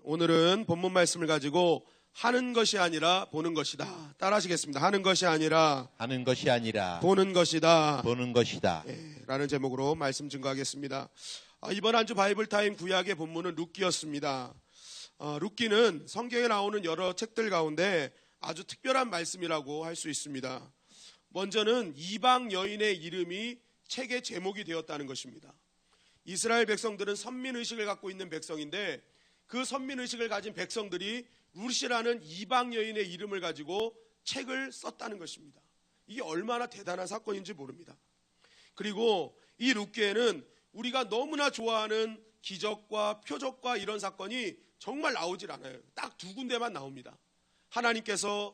오늘은 본문 말씀을 가지고 하는 것이 아니라 보는 것이다. 따라하시겠습니다. 하는 것이 아니라 보는 것이다. 라는 제목으로 말씀 증거하겠습니다. 이번 한 주 바이블타임 구약의 본문은 룻기였습니다. 룻기는 성경에 나오는 여러 책들 가운데 아주 특별한 말씀이라고 할 수 있습니다. 먼저는 이방 여인의 이름이 책의 제목이 되었다는 것입니다. 이스라엘 백성들은 선민의식을 갖고 있는 백성인데 그 선민의식을 가진 백성들이 룻이라는 이방 여인의 이름을 가지고 책을 썼다는 것입니다. 이게 얼마나 대단한 사건인지 모릅니다. 그리고 이 룻기에는 우리가 너무나 좋아하는 기적과 표적과 이런 사건이 정말 나오질 않아요. 딱 두 군데만 나옵니다. 하나님께서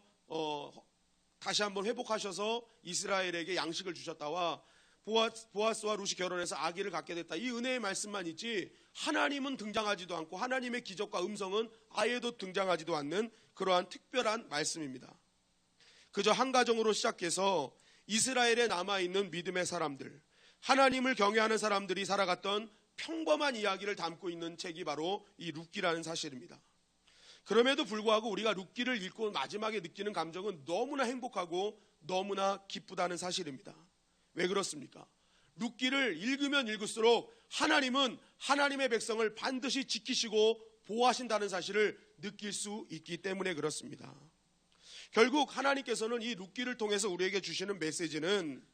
다시 한번 회복하셔서 이스라엘에게 양식을 주셨다와 보아스와 룻이 결혼해서 아기를 갖게 됐다. 이 은혜의 말씀만 있지 하나님은 등장하지도 않고 하나님의 기적과 음성은 아예도 등장하지도 않는 그러한 특별한 말씀입니다. 그저 한 가정으로 시작해서 이스라엘에 남아있는 믿음의 사람들, 하나님을 경외하는 사람들이 살아갔던 평범한 이야기를 담고 있는 책이 바로 이 룻기라는 사실입니다. 그럼에도 불구하고 우리가 룻기를 읽고 마지막에 느끼는 감정은 너무나 행복하고 너무나 기쁘다는 사실입니다. 왜 그렇습니까? 룻기를 읽으면 읽을수록 하나님은 하나님의 백성을 반드시 지키시고 보호하신다는 사실을 느낄 수 있기 때문에 그렇습니다. 결국 하나님께서는 이 룻기를 통해서 우리에게 주시는 메시지는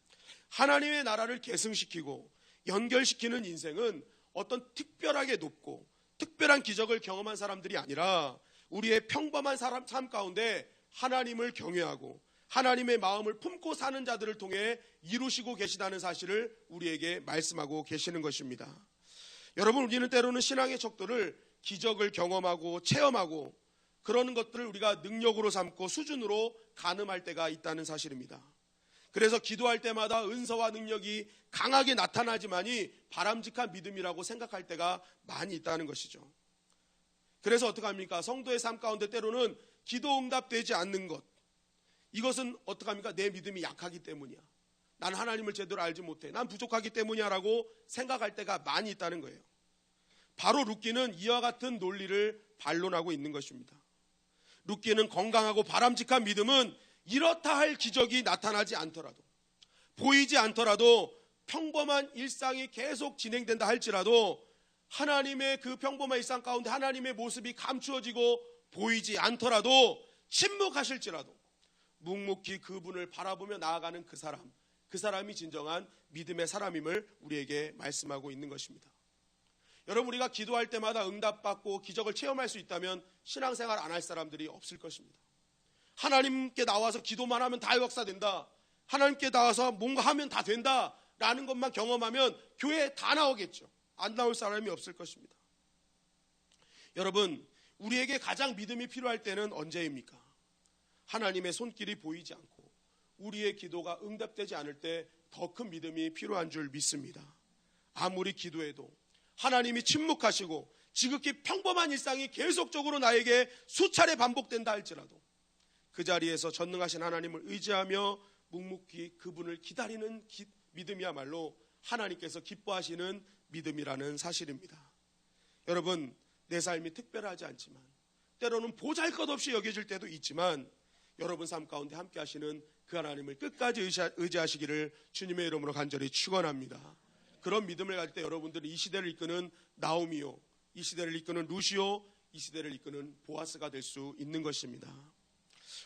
하나님의 나라를 계승시키고 연결시키는 인생은 어떤 특별하게 높고 특별한 기적을 경험한 사람들이 아니라 우리의 평범한 삶 가운데 하나님을 경외하고 하나님의 마음을 품고 사는 자들을 통해 이루시고 계시다는 사실을 우리에게 말씀하고 계시는 것입니다. 여러분, 우리는 때로는 신앙의 척도를 기적을 경험하고 체험하고 그러는 것들을 우리가 능력으로 삼고 수준으로 가늠할 때가 있다는 사실입니다. 그래서 기도할 때마다 은사와 능력이 강하게 나타나지만이 바람직한 믿음이라고 생각할 때가 많이 있다는 것이죠. 그래서 어떡합니까? 성도의 삶 가운데 때로는 기도 응답되지 않는 것, 이것은 어떡합니까? 내 믿음이 약하기 때문이야. 난 하나님을 제대로 알지 못해. 난 부족하기 때문이야 라고 생각할 때가 많이 있다는 거예요. 바로 룻기는 이와 같은 논리를 반론하고 있는 것입니다. 룻기는 건강하고 바람직한 믿음은 이렇다 할 기적이 나타나지 않더라도, 보이지 않더라도 평범한 일상이 계속 진행된다 할지라도 하나님의 그 평범한 일상 가운데 하나님의 모습이 감추어지고 보이지 않더라도 침묵하실지라도 묵묵히 그분을 바라보며 나아가는 그 사람이 진정한 믿음의 사람임을 우리에게 말씀하고 있는 것입니다. 여러분, 우리가 기도할 때마다 응답받고 기적을 체험할 수 있다면 신앙생활 안 할 사람들이 없을 것입니다. 하나님께 나와서 기도만 하면 다 역사된다, 하나님께 나와서 뭔가 하면 다 된다 라는 것만 경험하면 교회에 다 나오겠죠. 안 나올 사람이 없을 것입니다. 여러분, 우리에게 가장 믿음이 필요할 때는 언제입니까? 하나님의 손길이 보이지 않고 우리의 기도가 응답되지 않을 때 더 큰 믿음이 필요한 줄 믿습니다. 아무리 기도해도 하나님이 침묵하시고 지극히 평범한 일상이 계속적으로 나에게 수차례 반복된다 할지라도 그 자리에서 전능하신 하나님을 의지하며 묵묵히 그분을 기다리는 믿음이야말로 하나님께서 기뻐하시는 믿음이라는 사실입니다. 여러분, 내 삶이 특별하지 않지만 때로는 보잘것없이 여겨질 때도 있지만 여러분 삶 가운데 함께 하시는 그 하나님을 끝까지 의지하시기를 주님의 이름으로 간절히 축원합니다. 그런 믿음을 가질 때 여러분들은 이 시대를 이끄는 나오미요, 이 시대를 이끄는 룻이요, 이 시대를 이끄는 보아스가 될 수 있는 것입니다.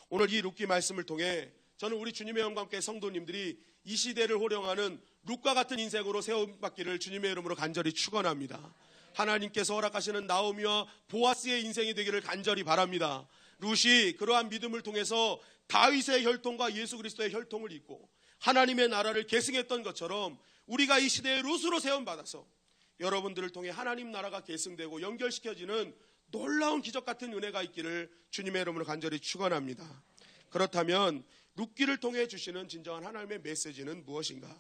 오늘 이 룻기 말씀을 통해 저는 우리 주님의 영광과 함께 성도님들이 이 시대를 호령하는 룻과 같은 인생으로 세움받기를 주님의 이름으로 간절히 축원합니다. 하나님께서 허락하시는 나오미와 보아스의 인생이 되기를 간절히 바랍니다. 룻이 그러한 믿음을 통해서 다윗의 혈통과 예수 그리스도의 혈통을 잇고 하나님의 나라를 계승했던 것처럼 우리가 이 시대의 룻으로 세움받아서 여러분들을 통해 하나님 나라가 계승되고 연결시켜지는 놀라운 기적 같은 은혜가 있기를 주님의 이름으로 간절히 축원합니다. 그렇다면 룻기를 통해 주시는 진정한 하나님의 메시지는 무엇인가?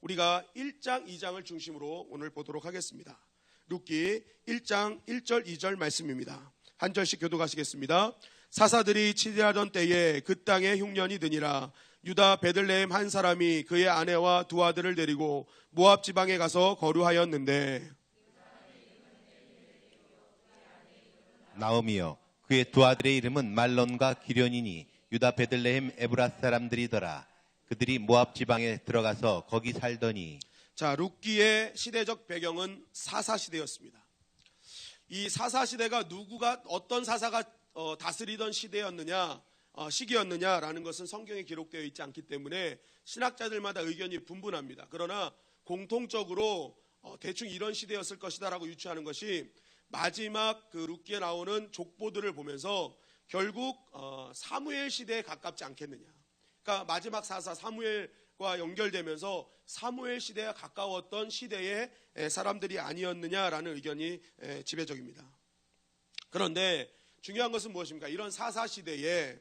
우리가 1장, 2장을 중심으로 오늘 보도록 하겠습니다. 룻기 1장 1절, 2절 말씀입니다. 한 절씩 교독하시겠습니다. 사사들이 치리하던 때에 그 땅에 흉년이 드니라. 유다 베들레헴 한 사람이 그의 아내와 두 아들을 데리고 모압 지방에 가서 거류하였는데 나오미요 그의 두 아들의 이름은 말론과 기련이니 유다 베들레헴 에브라 사람들이더라. 그들이 모압 지방에 들어가서 거기 살더니. 자, 룻기의 시대적 배경은 사사시대였습니다. 이 사사시대가 누구가 어떤 사사가 다스리던 시기였느냐라는 것은 성경에 기록되어 있지 않기 때문에 신학자들마다 의견이 분분합니다. 그러나 공통적으로 대충 이런 시대였을 것이다라고 유추하는 것이 마지막 그 룻기에 나오는 족보들을 보면서 결국 사무엘 시대에 가깝지 않겠느냐. 그러니까 마지막 사사 사무엘과 연결되면서 사무엘 시대에 가까웠던 시대의 사람들이 아니었느냐라는 의견이 지배적입니다. 그런데 중요한 것은 무엇입니까? 이런 사사 시대에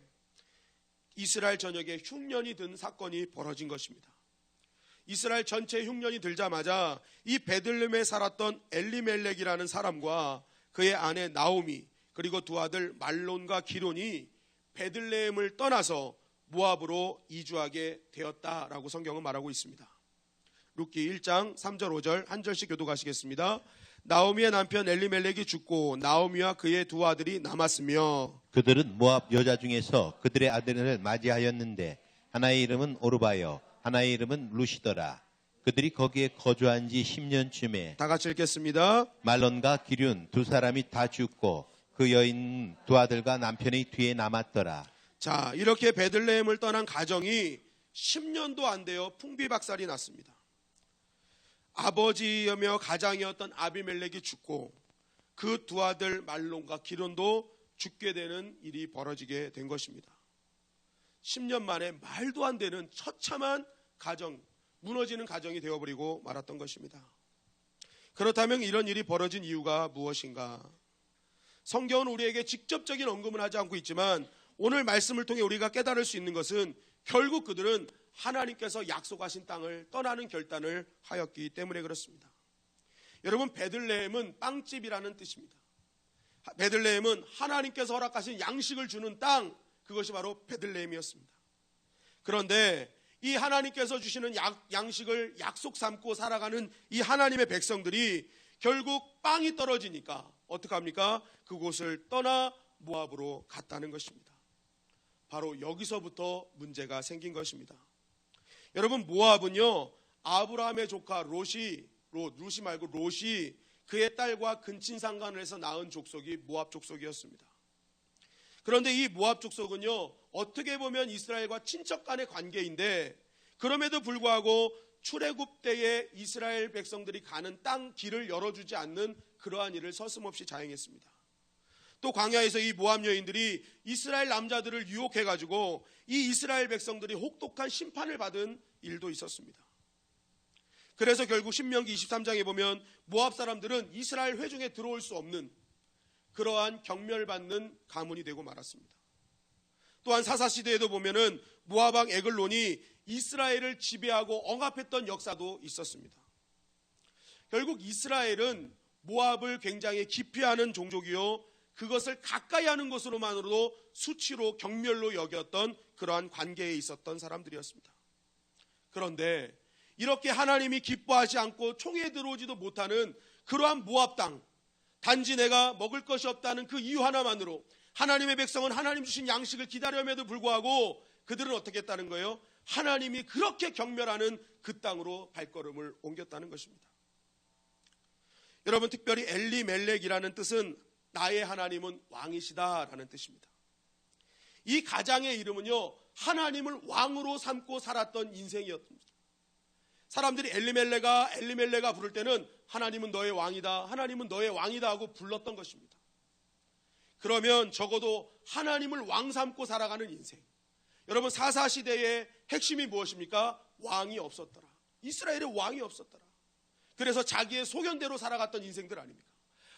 이스라엘 전역에 흉년이 든 사건이 벌어진 것입니다. 이스라엘 전체에 흉년이 들자마자 이 베들레헴에 살았던 엘리멜렉이라는 사람과 그의 아내 나오미 그리고 두 아들 말론과 기론이 베들레헴을 떠나서 모압으로 이주하게 되었다라고 성경은 말하고 있습니다. 룻기 1장 3절 5절 한 절씩 교독하시겠습니다. 나오미의 남편 엘리멜렉이 죽고 나오미와 그의 두 아들이 남았으며 그들은 모압 여자 중에서 그들의 아들을 맞이하였는데 하나의 이름은 오르바요 하나의 이름은 루시더라. 그들이 거기에 거주한 지 10년쯤에 다 같이 읽겠습니다. 말론과 기륜 두 사람이 다 죽고 그 여인 두 아들과 남편이 뒤에 남았더라. 자, 이렇게 베들레헴을 떠난 가정이 10년도 안 되어 풍비박살이 났습니다. 아버지이며 가장이었던 아비멜렉이 죽고 그 두 아들 말론과 기론도 죽게 되는 일이 벌어지게 된 것입니다. 10년 만에 말도 안 되는 처참한 가정, 무너지는 가정이 되어버리고 말았던 것입니다. 그렇다면 이런 일이 벌어진 이유가 무엇인가? 성경은 우리에게 직접적인 언급은 하지 않고 있지만 오늘 말씀을 통해 우리가 깨달을 수 있는 것은 결국 그들은 하나님께서 약속하신 땅을 떠나는 결단을 하였기 때문에 그렇습니다. 여러분, 베들레헴은 빵집이라는 뜻입니다. 베들레헴은 하나님께서 허락하신 양식을 주는 땅, 그것이 바로 베들레헴이었습니다. 그런데 이 하나님께서 주시는 양식을 약속 삼고 살아가는 이 하나님의 백성들이 결국 빵이 떨어지니까 어떡합니까? 그곳을 떠나 모압으로 갔다는 것입니다. 바로 여기서부터 문제가 생긴 것입니다. 여러분, 모압은요, 아브라함의 조카 롯이 그의 딸과 근친상간을 해서 낳은 족속이 모압 족속이었습니다. 그런데 이 모압 족속은요, 어떻게 보면 이스라엘과 친척 간의 관계인데 그럼에도 불구하고 출애굽 때에 이스라엘 백성들이 가는 땅 길을 열어주지 않는 그러한 일을 서슴없이 자행했습니다. 또 광야에서 이 모압 여인들이 이스라엘 남자들을 유혹해가지고 이 이스라엘 백성들이 혹독한 심판을 받은 일도 있었습니다. 그래서 결국 신명기 23장에 보면 모압 사람들은 이스라엘 회중에 들어올 수 없는 그러한 경멸받는 가문이 되고 말았습니다. 또한 사사시대에도 보면은 모압 왕 에글론이 이스라엘을 지배하고 억압했던 역사도 있었습니다. 결국 이스라엘은 모압을 굉장히 기피하는 종족이요, 그것을 가까이 하는 것으로만으로도 수치로 경멸로 여겼던 그러한 관계에 있었던 사람들이었습니다. 그런데 이렇게 하나님이 기뻐하지 않고 총에 들어오지도 못하는 그러한 모압 땅, 단지 내가 먹을 것이 없다는 그 이유 하나만으로 하나님의 백성은 하나님 주신 양식을 기다림에도 불구하고 그들은 어떻게 했다는 거예요? 하나님이 그렇게 경멸하는 그 땅으로 발걸음을 옮겼다는 것입니다. 여러분, 특별히 엘리멜렉이라는 뜻은 나의 하나님은 왕이시다라는 뜻입니다. 이 가장의 이름은요, 하나님을 왕으로 삼고 살았던 인생이었습니다. 사람들이 엘리멜레가 부를 때는 하나님은 너의 왕이다, 하나님은 너의 왕이다 하고 불렀던 것입니다. 그러면 적어도 하나님을 왕 삼고 살아가는 인생. 여러분, 사사시대의 핵심이 무엇입니까? 왕이 없었더라. 이스라엘에 왕이 없었더라. 그래서 자기의 소견대로 살아갔던 인생들 아닙니까?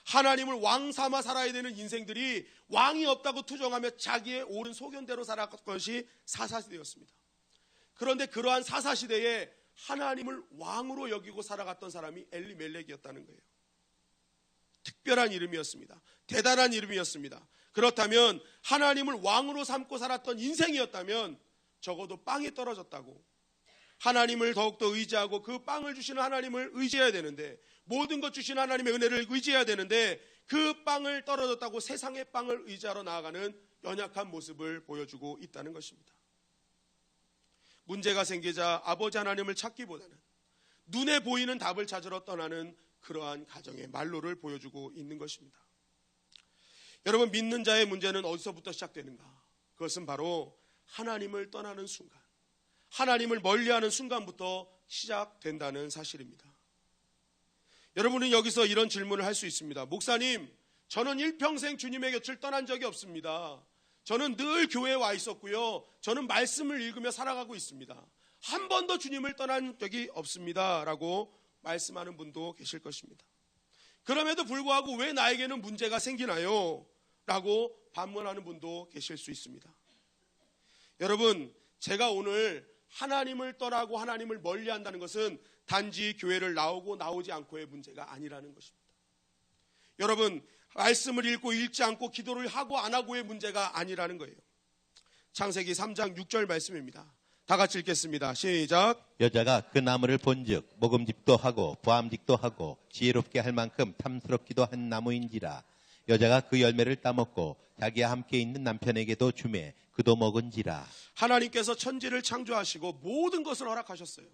하나님을 왕 삼아 살아야 되는 인생들이 왕이 없다고 투정하며 자기의 옳은 소견대로 살아갔던 것이 사사시대였습니다. 그런데 그러한 사사시대에 하나님을 왕으로 여기고 살아갔던 사람이 엘리멜렉이었다는 거예요. 특별한 이름이었습니다. 대단한 이름이었습니다. 그렇다면 하나님을 왕으로 삼고 살았던 인생이었다면 적어도 빵이 떨어졌다고, 하나님을 더욱더 의지하고 그 빵을 주시는 하나님을 의지해야 되는데, 모든 것 주시는 하나님의 은혜를 의지해야 되는데 그 빵을 떨어졌다고 세상의 빵을 의지하러 나아가는 연약한 모습을 보여주고 있다는 것입니다. 문제가 생기자 아버지 하나님을 찾기보다는 눈에 보이는 답을 찾으러 떠나는 그러한 가정의 말로를 보여주고 있는 것입니다. 여러분, 믿는 자의 문제는 어디서부터 시작되는가? 그것은 바로 하나님을 떠나는 순간, 하나님을 멀리하는 순간부터 시작된다는 사실입니다. 여러분은 여기서 이런 질문을 할 수 있습니다. 목사님, 저는 일평생 주님의 곁을 떠난 적이 없습니다. 저는 늘 교회에 와 있었고요. 저는 말씀을 읽으며 살아가고 있습니다. 한 번도 주님을 떠난 적이 없습니다. 라고 말씀하는 분도 계실 것입니다. 그럼에도 불구하고 왜 나에게는 문제가 생기나요? 라고 반문하는 분도 계실 수 있습니다. 여러분, 제가 오늘 하나님을 떠나고 하나님을 멀리한다는 것은 단지 교회를 나오고 나오지 않고의 문제가 아니라는 것입니다. 여러분, 말씀을 읽고 읽지 않고 기도를 하고 안 하고의 문제가 아니라는 거예요. 창세기 3장 6절 말씀입니다. 다 같이 읽겠습니다. 시작. 여자가 그 나무를 본즉 먹음직도 하고 보암직도 하고 지혜롭게 할 만큼 탐스럽기도 한 나무인지라. 여자가 그 열매를 따먹고 자기와 함께 있는 남편에게도 주매 그도 먹은지라. 하나님께서 천지를 창조하시고 모든 것을 허락하셨어요.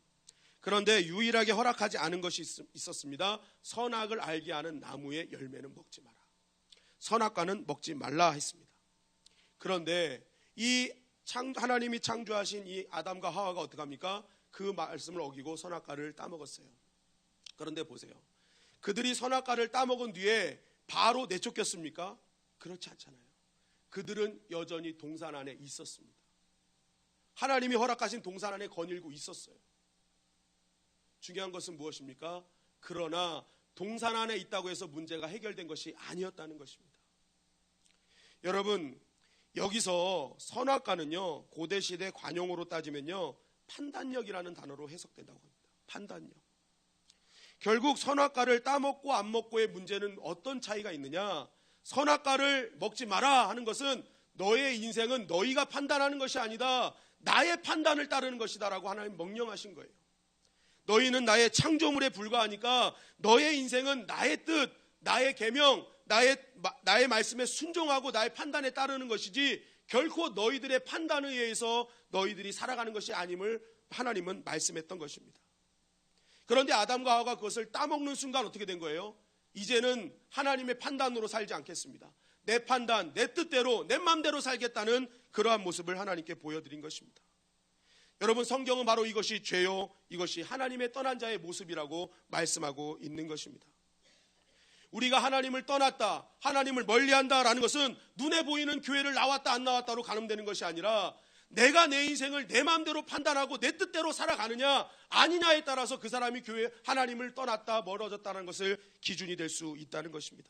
그런데 유일하게 허락하지 않은 것이 있었습니다. 선악을 알게 하는 나무의 열매는 먹지 마라. 선악과는 먹지 말라 했습니다. 그런데 하나님이 창조하신 이 아담과 하와가 어떻게 합니까? 그 말씀을 어기고 선악과를 따먹었어요. 그런데 보세요. 그들이 선악과를 따먹은 뒤에 바로 내쫓겼습니까? 그렇지 않잖아요. 그들은 여전히 동산 안에 있었습니다. 하나님이 허락하신 동산 안에 거닐고 있었어요. 중요한 것은 무엇입니까? 그러나 동산 안에 있다고 해서 문제가 해결된 것이 아니었다는 것입니다. 여러분, 여기서 선악과는요, 고대시대 관용어로 따지면요, 판단력이라는 단어로 해석된다고 합니다. 판단력. 결국 선악과를 따먹고 안 먹고의 문제는 어떤 차이가 있느냐? 선악과를 먹지 마라 하는 것은 너의 인생은 너희가 판단하는 것이 아니다. 나의 판단을 따르는 것이다 라고 하나님 명령하신 거예요. 너희는 나의 창조물에 불과하니까 너의 인생은 나의 뜻, 나의 계명, 나의 말씀에 순종하고 나의 판단에 따르는 것이지 결코 너희들의 판단에 의해서 너희들이 살아가는 것이 아님을 하나님은 말씀했던 것입니다. 그런데 아담과 하와가 그것을 따먹는 순간 어떻게 된 거예요? 이제는 하나님의 판단으로 살지 않겠습니다. 내 판단, 내 뜻대로, 내 마음대로 살겠다는 그러한 모습을 하나님께 보여드린 것입니다. 여러분, 성경은 바로 이것이 죄요, 이것이 하나님의 떠난 자의 모습이라고 말씀하고 있는 것입니다. 우리가 하나님을 떠났다, 하나님을 멀리한다라는 것은 눈에 보이는 교회를 나왔다 안 나왔다로 가늠되는 것이 아니라 내가 내 인생을 내 마음대로 판단하고 내 뜻대로 살아가느냐 아니냐에 따라서 그 사람이 하나님을 떠났다 멀어졌다는 것을 기준이 될 수 있다는 것입니다.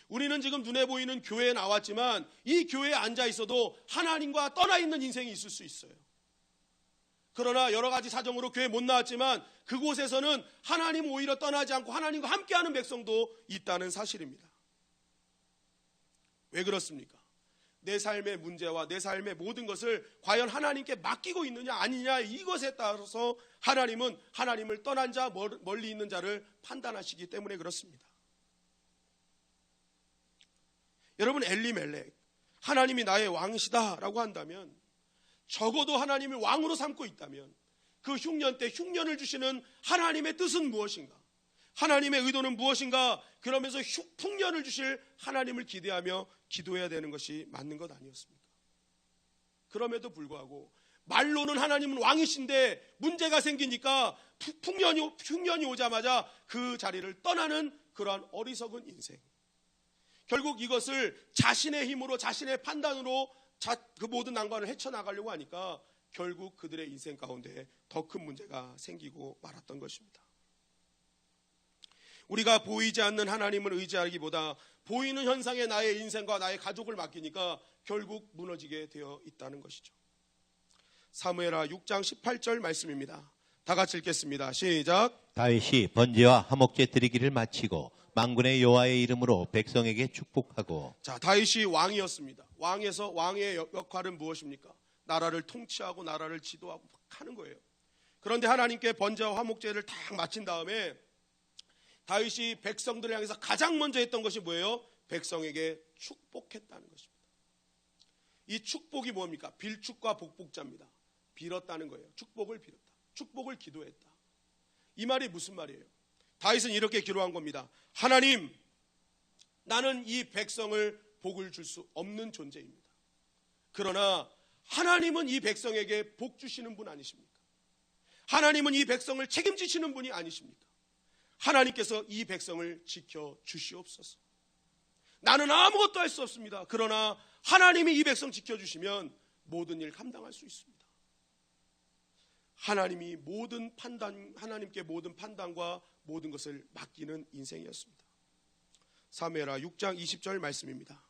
우리는 지금 눈에 보이는 교회에 나왔지만 이 교회에 앉아 있어도 하나님과 떠나 있는 인생이 있을 수 있어요. 그러나 여러 가지 사정으로 교회 못 나왔지만 그곳에서는 하나님 오히려 떠나지 않고 하나님과 함께하는 백성도 있다는 사실입니다. 왜 그렇습니까? 내 삶의 문제와 내 삶의 모든 것을 과연 하나님께 맡기고 있느냐 아니냐 이것에 따라서 하나님은 하나님을 떠난 자 멀리 있는 자를 판단하시기 때문에 그렇습니다. 여러분, 엘리멜렉 하나님이 나의 왕이시다라고 한다면 적어도 하나님을 왕으로 삼고 있다면 그 흉년 때 흉년을 주시는 하나님의 뜻은 무엇인가? 하나님의 의도는 무엇인가? 그러면서 풍년을 주실 하나님을 기대하며 기도해야 되는 것이 맞는 것 아니었습니까? 그럼에도 불구하고 말로는 하나님은 왕이신데 문제가 생기니까 흉년이 오자마자 그 자리를 떠나는 그러한 어리석은 인생. 결국 이것을 자신의 힘으로 자신의 판단으로 그 모든 난관을 헤쳐나가려고 하니까 결국 그들의 인생 가운데 더 큰 문제가 생기고 말았던 것입니다. 우리가 보이지 않는 하나님을 의지하기보다 보이는 현상에 나의 인생과 나의 가족을 맡기니까 결국 무너지게 되어 있다는 것이죠. 사무엘하 6장 18절 말씀입니다. 다 같이 읽겠습니다. 시작. 다윗이 번제와 화목제 드리기를 마치고 만군의 여호와의 이름으로 백성에게 축복하고. 자, 다윗이 왕이었습니다. 왕의 역할은 무엇입니까? 나라를 통치하고 나라를 지도하고 막 하는 거예요. 그런데 하나님께 번제와 화목제를 다 마친 다음에 다윗이 백성들을 향해서 가장 먼저 했던 것이 뭐예요? 백성에게 축복했다는 것입니다. 이 축복이 뭡니까? 빌축과 복복자입니다. 빌었다는 거예요. 축복을 빌었다. 축복을 기도했다. 이 말이 무슨 말이에요? 다윗은 이렇게 기도한 겁니다. 하나님, 나는 이 백성을 복을 줄 수 없는 존재입니다. 그러나 하나님은 이 백성에게 복 주시는 분 아니십니까? 하나님은 이 백성을 책임지시는 분이 아니십니까? 하나님께서 이 백성을 지켜 주시옵소서. 나는 아무것도 할 수 없습니다. 그러나 하나님이 이 백성 지켜주시면 모든 일 감당할 수 있습니다. 하나님께 모든 판단과 모든 것을 맡기는 인생이었습니다. 사무엘하 6장 20절 말씀입니다.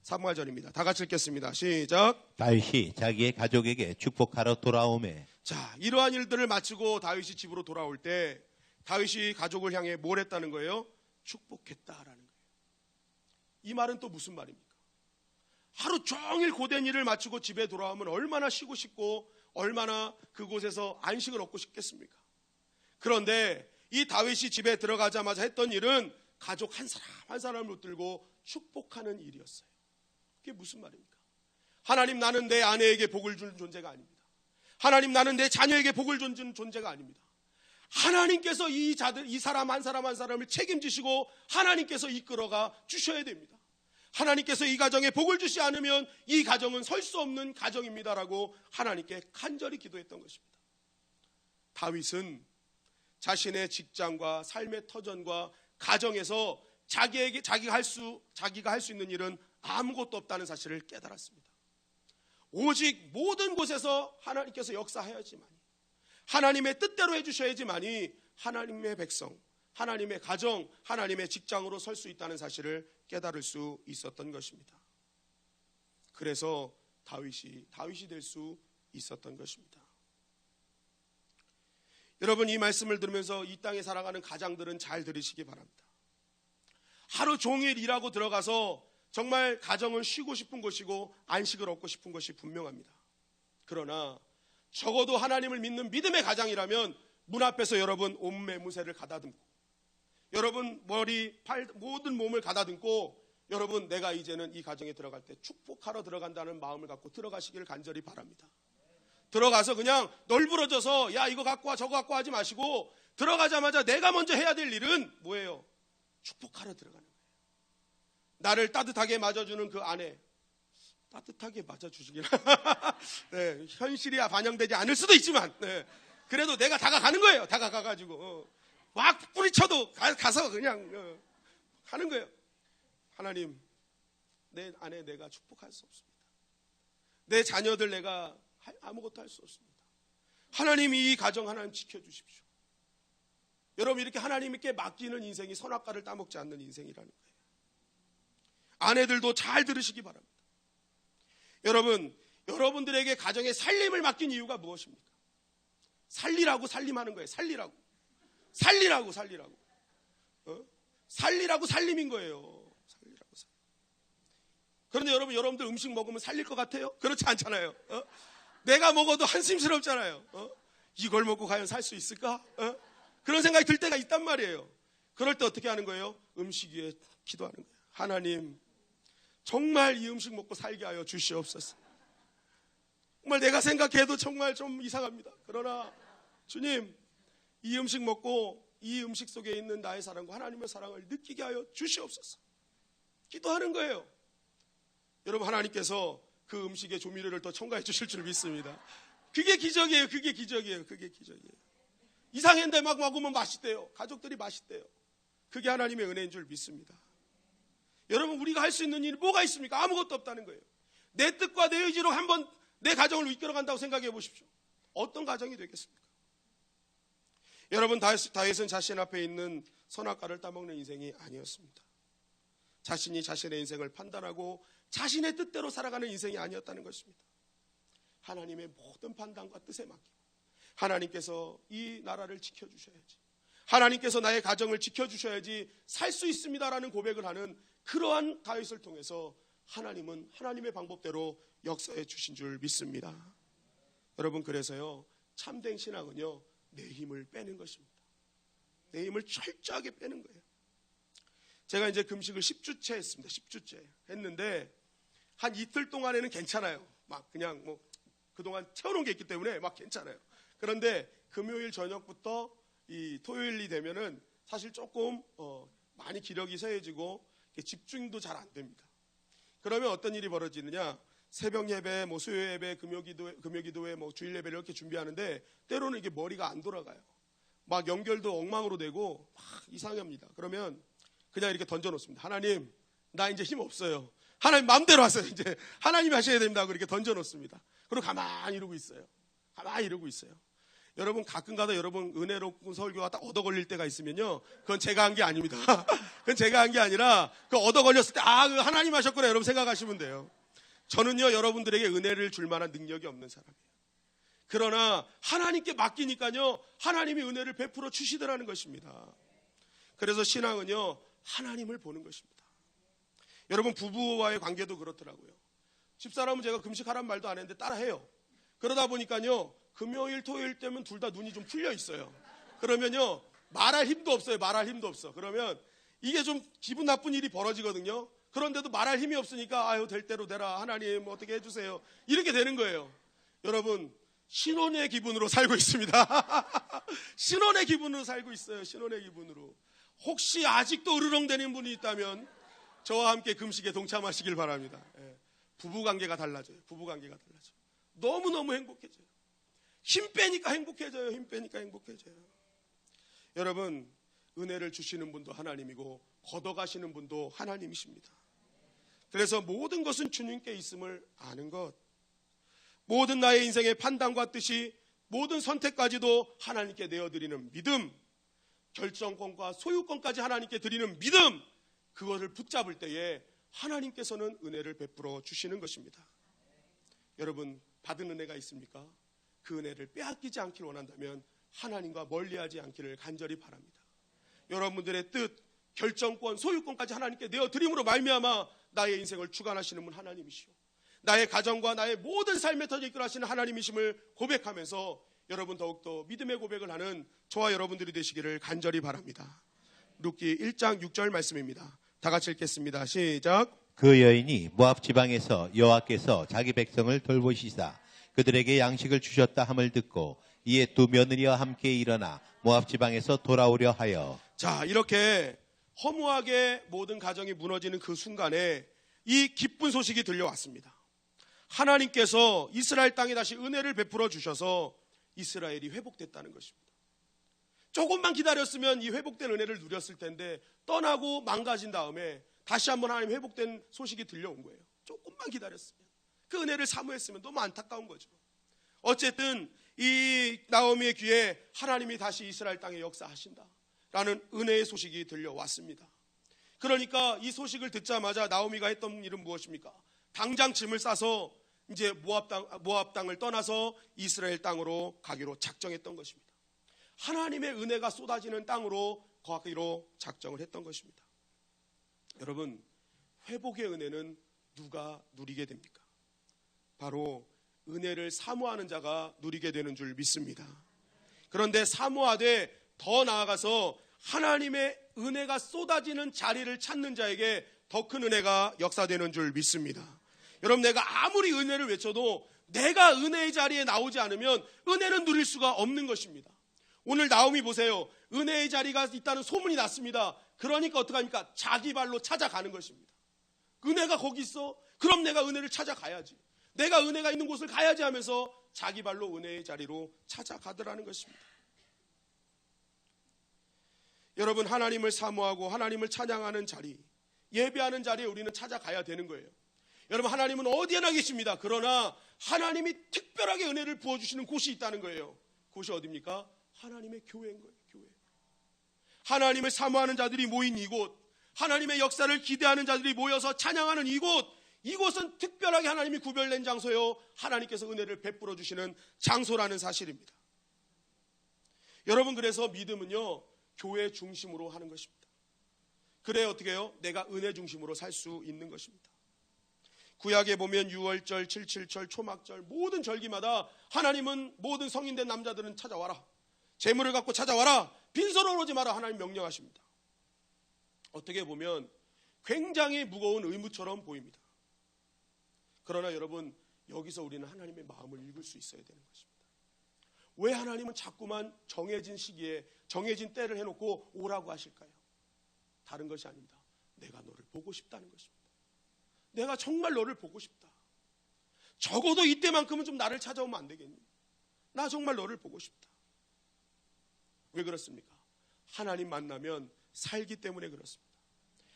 사무엘절입니다. 다 같이 읽겠습니다. 시작. 다윗이 자기의 가족에게 축복하러 돌아오매. 자, 이러한 일들을 마치고 다윗이 집으로 돌아올 때 다윗이 가족을 향해 뭘 했다는 거예요? 축복했다라는 거예요. 이 말은 또 무슨 말입니까? 하루 종일 고된 일을 마치고 집에 돌아오면 얼마나 쉬고 싶고 얼마나 그곳에서 안식을 얻고 싶겠습니까? 그런데 이 다윗이 집에 들어가자마자 했던 일은 가족 한 사람 한 사람을 붙들고 축복하는 일이었어요. 그게 무슨 말입니까? 하나님, 나는 내 아내에게 복을 주는 존재가 아닙니다. 하나님, 나는 내 자녀에게 복을 주는 존재가 아닙니다. 하나님께서 이 사람 한 사람 한 사람을 책임지시고 하나님께서 이끌어가 주셔야 됩니다. 하나님께서 이 가정에 복을 주시 않으면 이 가정은 설 수 없는 가정입니다라고 하나님께 간절히 기도했던 것입니다. 다윗은 자신의 직장과 삶의 터전과 가정에서 자기가 할 수 있는 일은 아무것도 없다는 사실을 깨달았습니다. 오직 모든 곳에서 하나님께서 역사하여야지만이, 하나님의 뜻대로 해주셔야지만이 하나님의 백성, 하나님의 가정, 하나님의 직장으로 설 수 있다는 사실을 깨달을 수 있었던 것입니다. 그래서 다윗이 될 수 있었던 것입니다. 여러분, 이 말씀을 들으면서 이 땅에 살아가는 가장들은 잘 들으시기 바랍니다. 하루 종일 일하고 들어가서 정말 가정은 쉬고 싶은 것이고 안식을 얻고 싶은 것이 분명합니다. 그러나 적어도 하나님을 믿는 믿음의 가장이라면 문 앞에서 여러분 옷매무새를 가다듬고, 여러분 머리, 팔, 모든 몸을 가다듬고, 여러분 내가 이제는 이 가정에 들어갈 때 축복하러 들어간다는 마음을 갖고 들어가시기를 간절히 바랍니다. 들어가서 그냥 널브러져서 야 이거 갖고 와 저거 갖고 와 하지 마시고, 들어가자마자 내가 먼저 해야 될 일은 뭐예요? 축복하러 들어가는 거예요. 나를 따뜻하게 맞아주는 그 아내, 따뜻하게 맞아주시기를 네, 현실이 반영되지 않을 수도 있지만 네, 그래도 내가 다가가는 거예요. 다가가가지고 막 뿌리쳐도 가서 그냥 하는 거예요. 하나님, 내 아내 내가 축복할 수 없습니다. 내 자녀들 내가 아무것도 할 수 없습니다. 하나님, 이 가정 하나님 지켜주십시오. 여러분, 이렇게 하나님께 맡기는 인생이 선악과를 따먹지 않는 인생이라는 거예요. 아내들도 잘 들으시기 바랍니다. 여러분들에게 가정의 살림을 맡긴 이유가 무엇입니까? 살리라고 살림하는 거예요. 살리라고 살림인 거예요. 살리라고 살림. 그런데 여러분들 음식 먹으면 살릴 것 같아요? 그렇지 않잖아요. 내가 먹어도 한심스럽잖아요. 이걸 먹고 과연 살 수 있을까? 그런 생각이 들 때가 있단 말이에요. 그럴 때 어떻게 하는 거예요? 음식 위에 기도하는 거예요. 하나님, 정말 이 음식 먹고 살게 하여 주시옵소서. 정말 내가 생각해도 정말 좀 이상합니다. 그러나 주님, 이 음식 먹고 이 음식 속에 있는 나의 사랑과 하나님의 사랑을 느끼게 하여 주시옵소서. 기도하는 거예요. 여러분, 하나님께서 그 음식에 조미료를 더 첨가해 주실 줄 믿습니다. 그게 기적이에요. 그게 기적이에요. 이상했는데 막 먹으면 맛있대요. 가족들이 맛있대요. 그게 하나님의 은혜인 줄 믿습니다. 여러분, 우리가 할 수 있는 일이 뭐가 있습니까? 아무것도 없다는 거예요. 내 뜻과 내 의지로 한번 내 가정을 이끌어간다고 생각해 보십시오. 어떤 가정이 되겠습니까? 여러분, 다윗은 자신 앞에 있는 선악과를 따먹는 인생이 아니었습니다. 자신이 자신의 인생을 판단하고 자신의 뜻대로 살아가는 인생이 아니었다는 것입니다. 하나님의 모든 판단과 뜻에 맡기고, 하나님께서 이 나라를 지켜주셔야지, 하나님께서 나의 가정을 지켜주셔야지 살 수 있습니다라는 고백을 하는 그러한 다윗을 통해서 하나님은 하나님의 방법대로 역사해 주신 줄 믿습니다. 여러분, 그래서요, 참된 신앙은요, 내 힘을 빼는 것입니다. 내 힘을 철저하게 빼는 거예요. 제가 이제 금식을 10주째 했습니다. 10주째 했는데 한 이틀 동안에는 괜찮아요. 막 그냥 뭐 그동안 채워놓은 게 있기 때문에 막 괜찮아요. 그런데 금요일 저녁부터 이 토요일이 되면은 사실 조금 많이 기력이 세해지고 집중도 잘 안 됩니다. 그러면 어떤 일이 벌어지느냐? 새벽 예배, 뭐 수요 예배, 금요 기도회, 뭐 주일 예배를 이렇게 준비하는데 때로는 이게 머리가 안 돌아가요. 막 연결도 엉망으로 되고 막 이상합니다. 그러면 그냥 이렇게 던져놓습니다. 하나님, 나 이제 힘 없어요. 하나님 마음대로 하세요. 이제 하나님이 하셔야 됩니다. 그렇게 던져놓습니다. 그리고 가만히 이러고 있어요. 가만히 이러고 있어요. 여러분 가끔가다 여러분 은혜롭고 설교가 딱 얻어 걸릴 때가 있으면요, 그건 제가 한 게 아닙니다. 그건 제가 한 게 아니라 그 얻어 걸렸을 때 그 하나님 하셨구나 여러분 생각하시면 돼요. 저는요 여러분들에게 은혜를 줄 만한 능력이 없는 사람이에요. 그러나 하나님께 맡기니까요 하나님이 은혜를 베풀어 주시더라는 것입니다. 그래서 신앙은요 하나님을 보는 것입니다. 여러분 부부와의 관계도 그렇더라고요. 집사람은 제가 금식하란 말도 안 했는데 따라해요. 그러다 보니까요 금요일 토요일 때면 둘 다 눈이 좀 풀려 있어요. 그러면요 말할 힘도 없어요. 말할 힘도 없어. 그러면 이게 좀 기분 나쁜 일이 벌어지거든요. 그런데도 말할 힘이 없으니까 아유 될 대로 되라 하나님 어떻게 해주세요 이렇게 되는 거예요. 여러분 신혼의 기분으로 살고 있습니다. 신혼의 기분으로 살고 있어요. 신혼의 기분으로. 혹시 아직도 으르렁대는 분이 있다면 저와 함께 금식에 동참하시길 바랍니다. 부부관계가 달라져요. 부부관계가 달라져요. 너무너무 행복해져요. 힘 빼니까 행복해져요. 힘 빼니까 행복해져요. 여러분 은혜를 주시는 분도 하나님이고 걷어가시는 분도 하나님이십니다. 그래서 모든 것은 주님께 있음을 아는 것, 모든 나의 인생의 판단과 뜻이 모든 선택까지도 하나님께 내어드리는 믿음, 결정권과 소유권까지 하나님께 드리는 믿음, 그것을 붙잡을 때에 하나님께서는 은혜를 베풀어 주시는 것입니다. 여러분 받은 은혜가 있습니까? 그 은혜를 빼앗기지 않기를 원한다면 하나님과 멀리하지 않기를 간절히 바랍니다. 여러분들의 뜻, 결정권, 소유권까지 하나님께 내어드림으로 말미암아 나의 인생을 주관하시는 분 하나님이시오. 나의 가정과 나의 모든 삶의 터를 이끌어가시는 하나님이심을 고백하면서 여러분 더욱더 믿음의 고백을 하는 저와 여러분들이 되시기를 간절히 바랍니다. 룻기 1장 6절 말씀입니다. 다 같이 읽겠습니다. 시작. 그 여인이 모압 지방에서 여호와께서 자기 백성을 돌보시사 그들에게 양식을 주셨다 함을 듣고 이에 두 며느리와 함께 일어나 모압 지방에서 돌아오려 하여. 자, 이렇게 허무하게 모든 가정이 무너지는 그 순간에 이 기쁜 소식이 들려왔습니다. 하나님께서 이스라엘 땅에 다시 은혜를 베풀어 주셔서 이스라엘이 회복됐다는 것입니다. 조금만 기다렸으면 이 회복된 은혜를 누렸을 텐데 떠나고 망가진 다음에 다시 한번 하나님 회복된 소식이 들려온 거예요. 조금만 기다렸으면, 그 은혜를 사모했으면. 너무 안타까운 거죠. 어쨌든 이 나오미의 귀에 하나님이 다시 이스라엘 땅에 역사하신다라는 은혜의 소식이 들려왔습니다. 그러니까 이 소식을 듣자마자 나오미가 했던 일은 무엇입니까? 당장 짐을 싸서 이제 모압 땅을 떠나서 이스라엘 땅으로 가기로 작정했던 것입니다. 하나님의 은혜가 쏟아지는 땅으로 가기로 작정을 했던 것입니다. 여러분, 회복의 은혜는 누가 누리게 됩니까? 바로 은혜를 사모하는 자가 누리게 되는 줄 믿습니다. 그런데 사모하되 더 나아가서 하나님의 은혜가 쏟아지는 자리를 찾는 자에게 더 큰 은혜가 역사되는 줄 믿습니다. 여러분, 내가 아무리 은혜를 외쳐도 내가 은혜의 자리에 나오지 않으면 은혜는 누릴 수가 없는 것입니다. 오늘 나오미 보세요. 은혜의 자리가 있다는 소문이 났습니다. 그러니까 어떡합니까? 자기 발로 찾아가는 것입니다. 은혜가 거기 있어? 그럼 내가 은혜를 찾아가야지. 내가 은혜가 있는 곳을 가야지 하면서 자기 발로 은혜의 자리로 찾아가더라는 것입니다. 여러분, 하나님을 사모하고 하나님을 찬양하는 자리, 예배하는 자리에 우리는 찾아가야 되는 거예요. 여러분, 하나님은 어디에나 계십니다. 그러나 하나님이 특별하게 은혜를 부어주시는 곳이 있다는 거예요. 그곳이 어디입니까? 하나님의 교회인 거예요. 교회. 하나님을 사모하는 자들이 모인 이곳, 하나님의 역사를 기대하는 자들이 모여서 찬양하는 이곳은 특별하게 하나님이 구별된 장소요, 하나님께서 은혜를 베풀어 주시는 장소라는 사실입니다. 여러분, 그래서 믿음은요, 교회 중심으로 하는 것입니다. 그래야 어떻게 해요? 내가 은혜 중심으로 살 수 있는 것입니다. 구약에 보면 유월절, 칠칠절, 초막절 모든 절기마다 하나님은 모든 성인된 남자들은 찾아와라, 재물을 갖고 찾아와라, 빈손으로 오지 마라 하나님 명령하십니다. 어떻게 보면 굉장히 무거운 의무처럼 보입니다. 그러나 여러분, 여기서 우리는 하나님의 마음을 읽을 수 있어야 되는 것입니다. 왜 하나님은 자꾸만 정해진 시기에 정해진 때를 해놓고 오라고 하실까요? 다른 것이 아닙니다. 내가 너를 보고 싶다는 것입니다. 내가 정말 너를 보고 싶다. 적어도 이때만큼은 좀 나를 찾아오면 안 되겠니? 나 정말 너를 보고 싶다. 왜 그렇습니까? 하나님 만나면 살기 때문에 그렇습니다.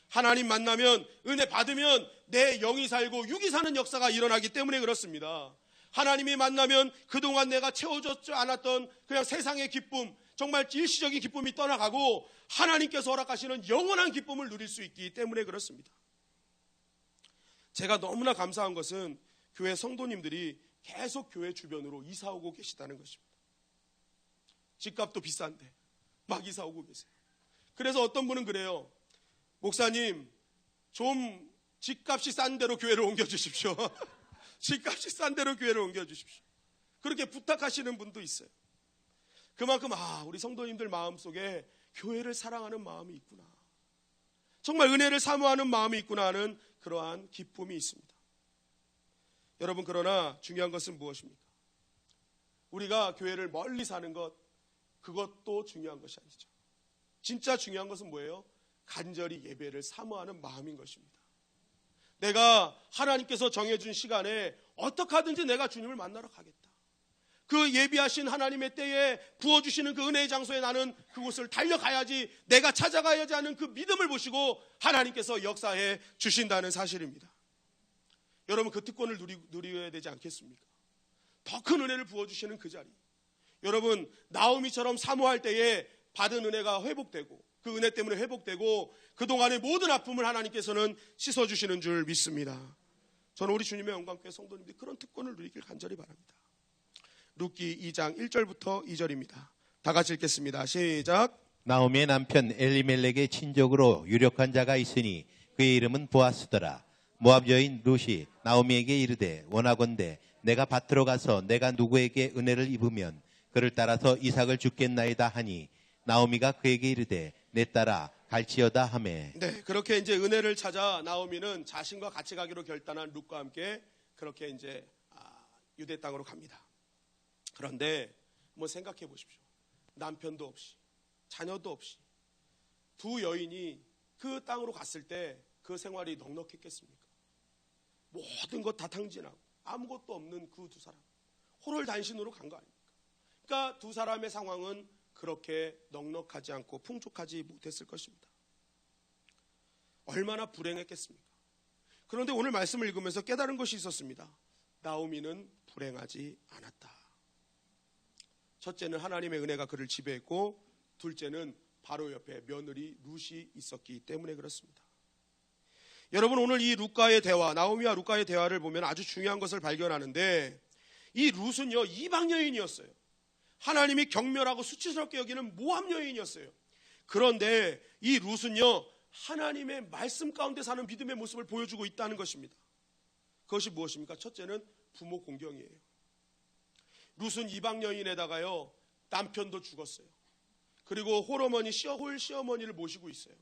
하나님 만나면 은혜 받으면 내 영이 살고 육이 사는 역사가 일어나기 때문에 그렇습니다. 하나님이 만나면 그동안 내가 채워주지 않았던 그냥 세상의 기쁨, 정말 일시적인 기쁨이 떠나가고 하나님께서 허락하시는 영원한 기쁨을 누릴 수 있기 때문에 그렇습니다. 제가 너무나 감사한 것은 교회 성도님들이 계속 교회 주변으로 이사 오고 계시다는 것입니다. 집값도 비싼데 막 이사 오고 계세요. 그래서 어떤 분은 그래요. 목사님, 좀 집값이 싼 데로 교회를 옮겨주십시오. 집값이 싼 데로 교회를 옮겨주십시오. 그렇게 부탁하시는 분도 있어요. 그만큼 우리 성도님들 마음속에 교회를 사랑하는 마음이 있구나, 정말 은혜를 사모하는 마음이 있구나 하는 그러한 기쁨이 있습니다. 여러분, 그러나 중요한 것은 무엇입니까? 우리가 교회를 멀리 사는 것, 그것도 중요한 것이 아니죠. 진짜 중요한 것은 뭐예요? 간절히 예배를 사모하는 마음인 것입니다. 내가 하나님께서 정해준 시간에 어떻게 하든지 내가 주님을 만나러 가겠다. 그 예비하신 하나님의 때에 부어주시는 그 은혜의 장소에 나는 그곳을 달려가야지, 내가 찾아가야지 하는 그 믿음을 보시고 하나님께서 역사해 주신다는 사실입니다. 여러분, 그 특권을 누려야 되지 않겠습니까? 더 큰 은혜를 부어주시는 그 자리, 여러분, 나오미처럼 사모할 때에 받은 은혜가 회복되고 그 은혜 때문에 회복되고 그동안의 모든 아픔을 하나님께서는 씻어주시는 줄 믿습니다. 저는 우리 주님의 영광교회 성도님들이 그런 특권을 누리길 간절히 바랍니다. 룻기 2장 1절부터 2절입니다. 다 같이 읽겠습니다. 시작. 나오미의 남편 엘리멜렉의 친족으로 유력한 자가 있으니 그의 이름은 보아스더라. 모압 여인 룻이 나오미에게 이르되, 원하건대 내가 밭으로 가서 내가 누구에게 은혜를 입으면 그를 따라서 이삭을 주겠나이다 하니, 나오미가 그에게 이르되, 내 딸아 갈지어다 하매. 네, 그렇게 이제 은혜를 찾아 나오미는 자신과 같이 가기로 결단한 룻과 함께 그렇게 이제 유대 땅으로 갑니다. 그런데 한번 생각해 보십시오. 남편도 없이 자녀도 없이 두 여인이 그 땅으로 갔을 때 그 생활이 넉넉했겠습니까? 모든 것 다 탕진하고 아무것도 없는 그 두 사람, 호롤단신으로 간 거 아닙니까? 그러니까 두 사람의 상황은 그렇게 넉넉하지 않고 풍족하지 못했을 것입니다. 얼마나 불행했겠습니까? 그런데 오늘 말씀을 읽으면서 깨달은 것이 있었습니다. 나오미는 불행하지 않았다. 첫째는 하나님의 은혜가 그를 지배했고, 둘째는 바로 옆에 며느리 룻이 있었기 때문에 그렇습니다. 여러분, 오늘 이 룻과의 대화, 나오미와 룻과의 대화를 보면 아주 중요한 것을 발견하는데, 이 룻은요 이방 여인이었어요. 하나님이 경멸하고 수치스럽게 여기는 모압 여인이었어요. 그런데 이 룻은요 하나님의 말씀 가운데 사는 믿음의 모습을 보여주고 있다는 것입니다. 그것이 무엇입니까? 첫째는 부모 공경이에요. 룻은 이방 여인에다가요 남편도 죽었어요. 그리고 홀어머니, 시어머니를 모시고 있어요.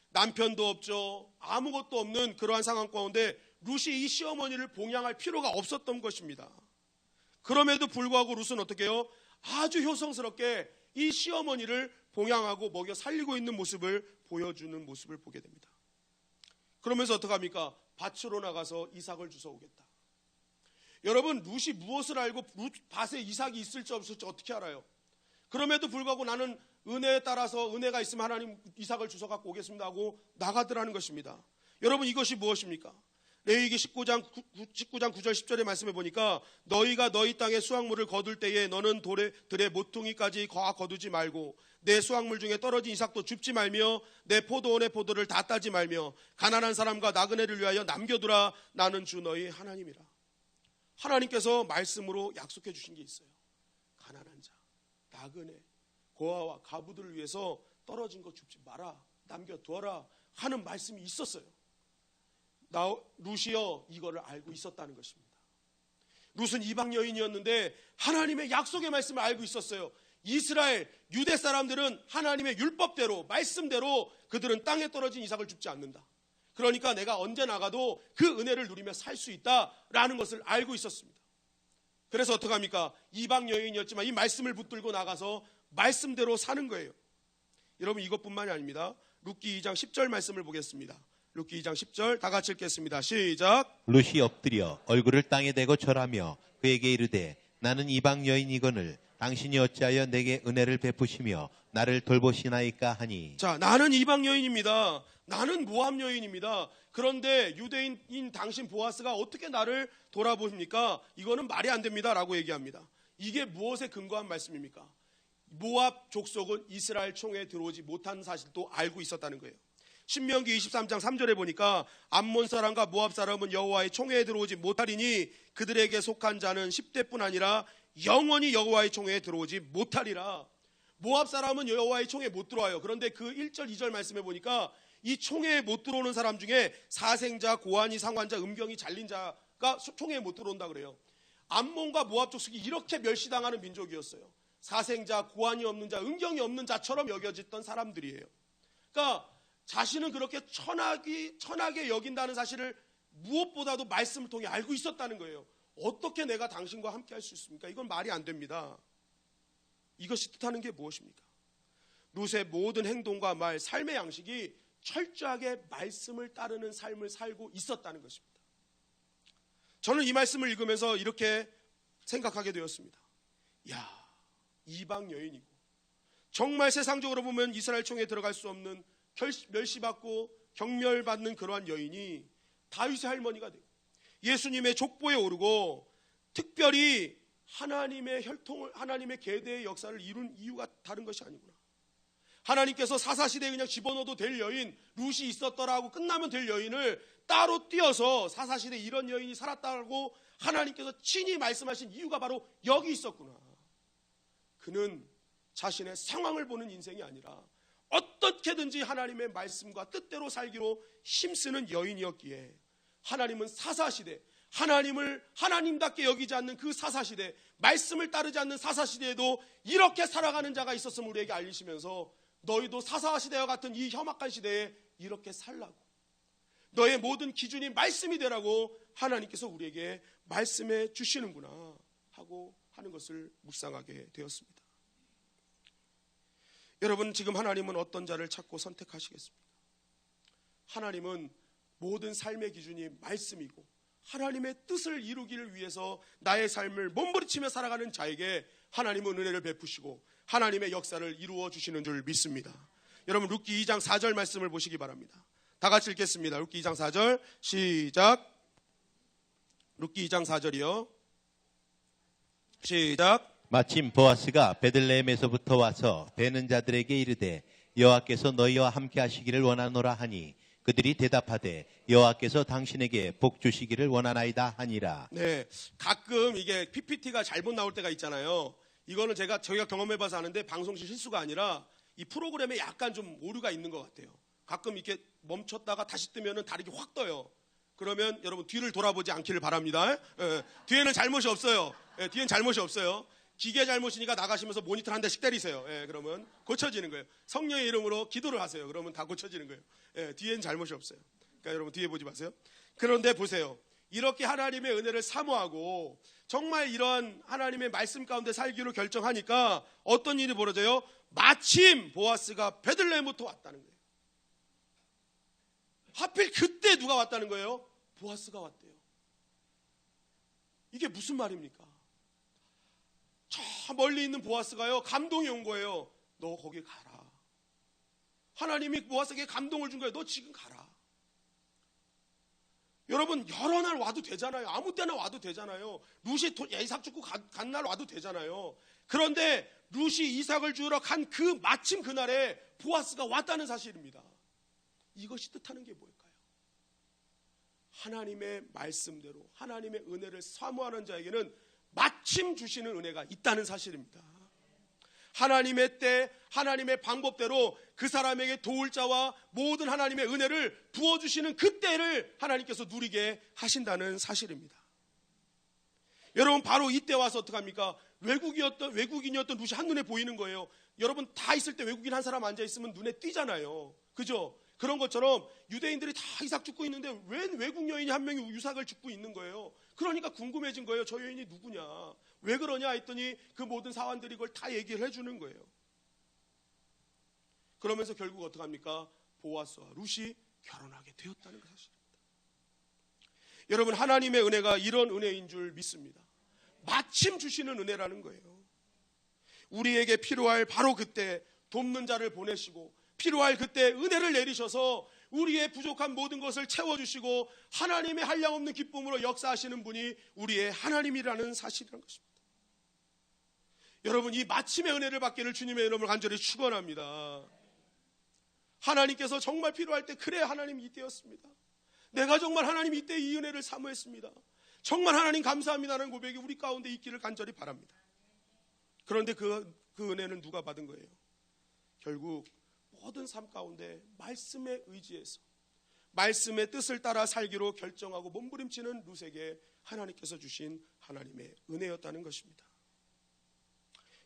남편도 없죠. 아무것도 없는 그러한 상황 가운데 룻이 이 시어머니를 봉양할 필요가 없었던 것입니다. 그럼에도 불구하고 룻은 어떻게 해요? 아주 효성스럽게 이 시어머니를 봉양하고 먹여 살리고 있는 모습을 보여주는 모습을 보게 됩니다. 그러면서 어떡합니까? 밭으로 나가서 이삭을 주워오겠다. 여러분, 룻이 무엇을 알고 룻 밭에 이삭이 있을지 없을지 어떻게 알아요? 그럼에도 불구하고 나는 은혜에 따라서 은혜가 있으면 하나님 이삭을 주워 갖고 오겠습니다 하고 나가더라는 것입니다. 여러분, 이것이 무엇입니까? 레위기 19장 9절 10절의 말씀에 보니까, 너희가 너희 땅의 수확물을 거둘 때에 너는 들의 모퉁이까지 거두지 말고 내 수확물 중에 떨어진 이삭도 줍지 말며 내 포도원의 포도를 다 따지 말며 가난한 사람과 나그네를 위하여 남겨두라. 나는 주 너희 하나님이라. 하나님께서 말씀으로 약속해 주신 게 있어요. 가난한 자, 나그네, 고아와 가부들을 위해서 떨어진 거 줍지 마라, 남겨두어라 하는 말씀이 있었어요. 룻이요 이거를 알고 있었다는 것입니다. 룻은 이방 여인이었는데 하나님의 약속의 말씀을 알고 있었어요. 이스라엘, 유대 사람들은 하나님의 율법대로, 말씀대로 그들은 땅에 떨어진 이삭을 줍지 않는다. 그러니까 내가 언제 나가도 그 은혜를 누리며 살 수 있다라는 것을 알고 있었습니다. 그래서 어떡합니까? 이방 여인이었지만 이 말씀을 붙들고 나가서 말씀대로 사는 거예요. 여러분, 이것뿐만이 아닙니다. 룻기 2장 10절 말씀을 보겠습니다. 룻기 2장 10절 다 같이 읽겠습니다. 시작. 룻이 엎드려 얼굴을 땅에 대고 절하며 그에게 이르되 나는 이방 여인이거늘 당신이 어찌하여 내게 은혜를 베푸시며 나를 돌보시나이까 하니. 자, 나는 이방 여인입니다. 나는 모압 여인입니다. 그런데 유대인인 당신 보아스가 어떻게 나를 돌아보십니까? 이거는 말이 안 됩니다 라고 얘기합니다. 이게 무엇에 근거한 말씀입니까? 모압 족속은 이스라엘 총회에 들어오지 못한 사실도 알고 있었다는 거예요. 신명기 23장 3절에 보니까 암몬 사람과 모압 사람은 여호와의 총회에 들어오지 못하리니 그들에게 속한 자는 10대뿐 아니라 영원히 여호와의 총회에 들어오지 못하리라. 모압 사람은 여호와의 총회에 못 들어와요. 그런데 그 1절 2절 말씀에 보니까 이 총회에 못 들어오는 사람 중에 사생자, 고환이, 상관자, 음경이, 잘린 자가 총회에 못 들어온다 그래요. 암몬과 모압 족속이 이렇게 멸시당하는 민족이었어요. 사생자, 고환이 없는 자, 음경이 없는 자처럼 여겨졌던 사람들이에요. 그러니까 자신은 그렇게 천하게 여긴다는 사실을 무엇보다도 말씀을 통해 알고 있었다는 거예요. 어떻게 내가 당신과 함께 할 수 있습니까? 이건 말이 안 됩니다. 이것이 뜻하는 게 무엇입니까? 룻의 모든 행동과 말, 삶의 양식이 철저하게 말씀을 따르는 삶을 살고 있었다는 것입니다. 저는 이 말씀을 읽으면서 이렇게 생각하게 되었습니다. 야, 이방 여인이고 정말 세상적으로 보면 이스라엘 총회에 들어갈 수 없는 멸시받고 경멸받는 그러한 여인이 다윗의 할머니가 되고 예수님의 족보에 오르고 특별히 하나님의 혈통을, 하나님의 계대의 역사를 이룬 이유가 다른 것이 아니구나. 하나님께서 사사시대에 그냥 집어넣어도 될 여인, 룻이 있었더라고 끝나면 될 여인을 따로 띄어서 사사시대에 이런 여인이 살았다고 하나님께서 친히 말씀하신 이유가 바로 여기 있었구나. 그는 자신의 상황을 보는 인생이 아니라 어떻게든지 하나님의 말씀과 뜻대로 살기로 힘쓰는 여인이었기에 하나님은 사사시대, 하나님을 하나님답게 여기지 않는 그 사사시대, 말씀을 따르지 않는 사사시대에도 이렇게 살아가는 자가 있었음을 우리에게 알리시면서 너희도 사사시대와 같은 이 험악한 시대에 이렇게 살라고, 너의 모든 기준이 말씀이 되라고 하나님께서 우리에게 말씀해 주시는구나 하고 하는 것을 묵상하게 되었습니다. 여러분, 지금 하나님은 어떤 자를 찾고 선택하시겠습니까? 하나님은 모든 삶의 기준이 말씀이고 하나님의 뜻을 이루기를 위해서 나의 삶을 몸부림치며 살아가는 자에게 하나님은 은혜를 베푸시고 하나님의 역사를 이루어 주시는 줄 믿습니다. 여러분, 룻기 2장 4절 말씀을 보시기 바랍니다. 다 같이 읽겠습니다. 룻기 2장 4절 시작. 룻기 2장 4절이요. 시작. 마침 보아스가 베들레헴에서부터 와서 베는 자들에게 이르되 여호와께서 너희와 함께 하시기를 원하노라 하니 그들이 대답하되 여호와께서 당신에게 복 주시기를 원하나이다 하니라. 네, 가끔 이게 PPT가 잘못 나올 때가 있잖아요. 이거는 저희가 경험해봐서 아는데 방송실 실수가 아니라 이 프로그램에 약간 좀 오류가 있는 것 같아요. 가끔 이렇게 멈췄다가 다시 뜨면은 다르게 확 떠요. 그러면 여러분 뒤를 돌아보지 않기를 바랍니다. 뒤에는 잘못이 없어요. 뒤에는 잘못이 없어요. 기계 잘못이니까 나가시면서 모니터 한 대씩 때리세요. 그러면 고쳐지는 거예요. 성령의 이름으로 기도를 하세요. 그러면 다 고쳐지는 거예요. 뒤에는 잘못이 없어요. 그러니까 여러분 뒤에 보지 마세요. 그런데 보세요. 이렇게 하나님의 은혜를 사모하고 정말 이런 하나님의 말씀 가운데 살기로 결정하니까 어떤 일이 벌어져요? 마침 보아스가 베들레헴부터 왔다는 거예요. 하필 그때 누가 왔다는 거예요? 보아스가 왔대요. 이게 무슨 말입니까? 저 멀리 있는 보아스가요, 감동이 온 거예요. 너 거기 가라. 하나님이 보아스에게 감동을 준 거예요. 너 지금 가라. 여러분, 여러 날 와도 되잖아요. 아무 때나 와도 되잖아요. 룻이 이삭 죽고 간 날 와도 되잖아요. 그런데 룻이 이삭을 주우러 간 그 마침 그날에 보아스가 왔다는 사실입니다. 이것이 뜻하는 게 뭘까요? 하나님의 말씀대로 하나님의 은혜를 사모하는 자에게는 마침 주시는 은혜가 있다는 사실입니다. 하나님의 때, 하나님의 방법대로 그 사람에게 도울 자와 모든 하나님의 은혜를 부어주시는 그 때를 하나님께서 누리게 하신다는 사실입니다. 여러분, 바로 이때 와서 어떡합니까? 외국인이었던 룻이 한눈에 보이는 거예요. 여러분 다 있을 때 외국인 한 사람 앉아 있으면 눈에 띄잖아요. 그죠? 그런 것처럼 유대인들이 다 이삭 죽고 있는데 웬 외국 여인이 한 명이 이삭을 죽고 있는 거예요. 그러니까 궁금해진 거예요. 저 여인이 누구냐? 왜 그러냐 했더니 그 모든 사환들이 그걸 다 얘기를 해주는 거예요. 그러면서 결국 어떻게 합니까? 보아스와 룻이 결혼하게 되었다는 사실입니다. 여러분, 하나님의 은혜가 이런 은혜인 줄 믿습니다. 마침 주시는 은혜라는 거예요. 우리에게 필요할 바로 그때 돕는 자를 보내시고 필요할 그때 은혜를 내리셔서 우리의 부족한 모든 것을 채워주시고 하나님의 한량없는 기쁨으로 역사하시는 분이 우리의 하나님이라는 사실이라는 것입니다. 여러분, 이 마침의 은혜를 받기를 주님의 이름으로 간절히 축원합니다. 하나님께서 정말 필요할 때 그래 하나님 이때였습니다. 내가 정말 하나님 이때 이 은혜를 사모했습니다. 정말 하나님 감사합니다라는 고백이 우리 가운데 있기를 간절히 바랍니다. 그런데 그 은혜는 누가 받은 거예요? 결국 모든 삶 가운데 말씀에 의지해서 말씀의 뜻을 따라 살기로 결정하고 몸부림치는 룻에게 하나님께서 주신 하나님의 은혜였다는 것입니다.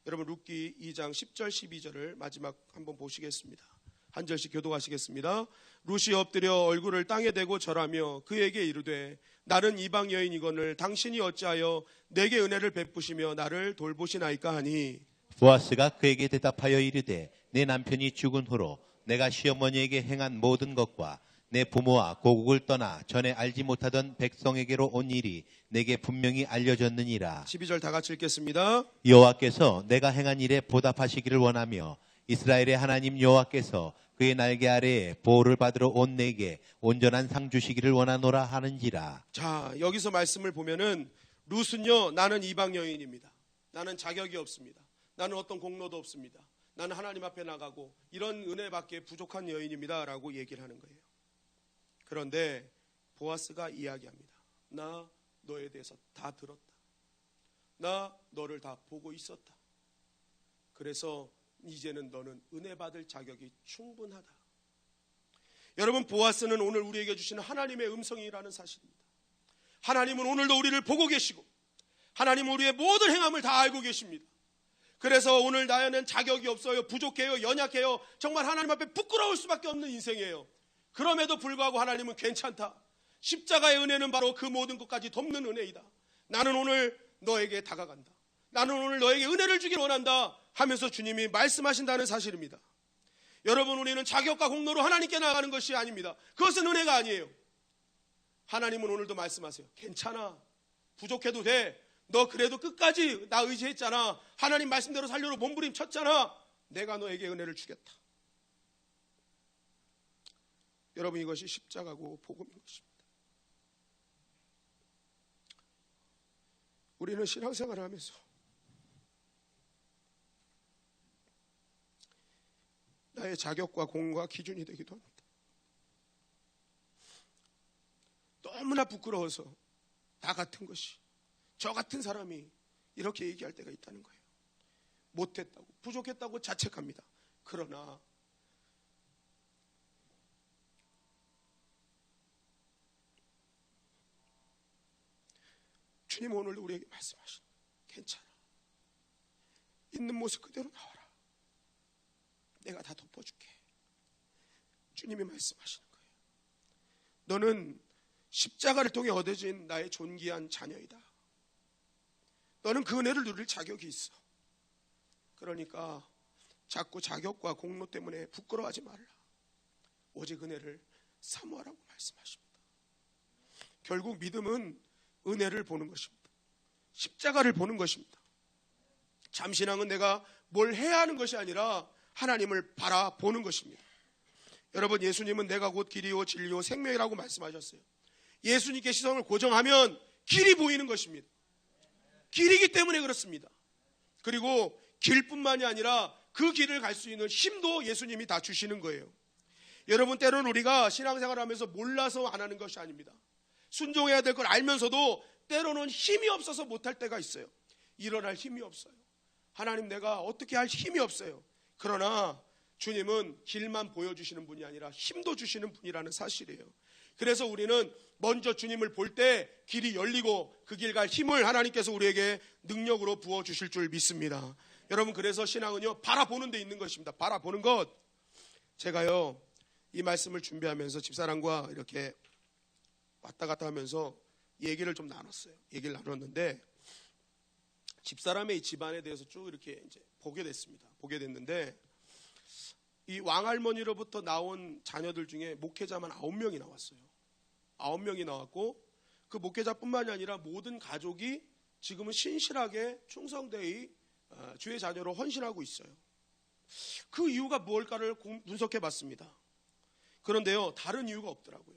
여러분, 룻기 2장 10절 12절을 마지막 한번 보시겠습니다. 한 절씩 교독하시겠습니다. 룻이 엎드려 얼굴을 땅에 대고 절하며 그에게 이르되 나는 이방 여인이거늘 당신이 어찌하여 내게 은혜를 베푸시며 나를 돌보시나이까 하니 보아스가 그에게 대답하여 이르되 내 남편이 죽은 후로 내가 시어머니에게 행한 모든 것과 내 부모와 고국을 떠나 전에 알지 못하던 백성에게로 온 일이 내게 분명히 알려졌느니라. 12절 다 같이 읽겠습니다. 여호와께서 내가 행한 일에 보답하시기를 원하며 이스라엘의 하나님 여호와께서 그의 날개 아래에 보호를 받으러 온 내게 온전한 상 주시기를 원하노라 하는지라. 자, 여기서 말씀을 보면은 룻은요, 나는 이방 여인입니다. 나는 자격이 없습니다. 나는 어떤 공로도 없습니다. 나는 하나님 앞에 나가고 이런 은혜밖에 부족한 여인입니다 라고 얘기를 하는 거예요. 그런데 보아스가 이야기합니다. 나 너에 대해서 다 들었다. 나 너를 다 보고 있었다. 그래서 이제는 너는 은혜 받을 자격이 충분하다. 여러분, 보아스는 오늘 우리에게 주시는 하나님의 음성이라는 사실입니다. 하나님은 오늘도 우리를 보고 계시고 하나님은 우리의 모든 행함을 다 알고 계십니다. 그래서 오늘 나에는 자격이 없어요. 부족해요. 연약해요. 정말 하나님 앞에 부끄러울 수밖에 없는 인생이에요. 그럼에도 불구하고 하나님은 괜찮다. 십자가의 은혜는 바로 그 모든 것까지 덮는 은혜이다. 나는 오늘 너에게 다가간다. 나는 오늘 너에게 은혜를 주길 원한다 하면서 주님이 말씀하신다는 사실입니다. 여러분, 우리는 자격과 공로로 하나님께 나가는 것이 아닙니다. 그것은 은혜가 아니에요. 하나님은 오늘도 말씀하세요. 괜찮아. 부족해도 돼. 너 그래도 끝까지 나 의지했잖아. 하나님 말씀대로 살려로 몸부림쳤잖아. 내가 너에게 은혜를 주겠다. 여러분, 이것이 십자가고 복음인 것입니다. 우리는 신앙생활을 하면서 나의 자격과 공과 기준이 되기도 합니다. 너무나 부끄러워서 나 같은 것이, 저 같은 사람이 이렇게 얘기할 때가 있다는 거예요. 못했다고, 부족했다고 자책합니다. 그러나 주님 오늘도 우리에게 말씀하시는 거예요. 괜찮아. 있는 모습 그대로 나와라. 내가 다 덮어줄게. 주님이 말씀하시는 거예요. 너는 십자가를 통해 얻어진 나의 존귀한 자녀이다. 너는 그 은혜를 누릴 자격이 있어. 그러니까 자꾸 자격과 공로 때문에 부끄러워하지 말라. 오직 은혜를 사모하라고 말씀하십니다. 결국 믿음은 은혜를 보는 것입니다. 십자가를 보는 것입니다. 참신앙은 내가 뭘 해야 하는 것이 아니라 하나님을 바라보는 것입니다. 여러분, 예수님은 내가 곧 길이요 진리요 생명이라고 말씀하셨어요. 예수님께 시선을 고정하면 길이 보이는 것입니다. 길이기 때문에 그렇습니다. 그리고 길뿐만이 아니라 그 길을 갈 수 있는 힘도 예수님이 다 주시는 거예요. 여러분, 때로는 우리가 신앙생활을 하면서 몰라서 안 하는 것이 아닙니다. 순종해야 될 걸 알면서도 때로는 힘이 없어서 못할 때가 있어요. 일어날 힘이 없어요. 하나님, 내가 어떻게 할 힘이 없어요. 그러나 주님은 길만 보여주시는 분이 아니라 힘도 주시는 분이라는 사실이에요. 그래서 우리는 먼저 주님을 볼 때 길이 열리고 그 길 갈 힘을 하나님께서 우리에게 능력으로 부어주실 줄 믿습니다. 여러분, 그래서 신앙은요, 바라보는 데 있는 것입니다. 바라보는 것. 제가요, 이 말씀을 준비하면서 집사람과 이렇게 왔다 갔다 하면서 얘기를 좀 나눴어요. 얘기를 나눴는데, 집사람의 이 집안에 대해서 쭉 이렇게 이제 보게 됐습니다. 보게 됐는데, 이 왕할머니로부터 나온 자녀들 중에 목회자만 9명이 나왔어요. 9명이 나왔고, 그 목회자뿐만이 아니라 모든 가족이 지금은 신실하게 충성되이 주의 자녀로 헌신하고 있어요. 그 이유가 무엇일까를 분석해 봤습니다. 그런데요, 다른 이유가 없더라고요.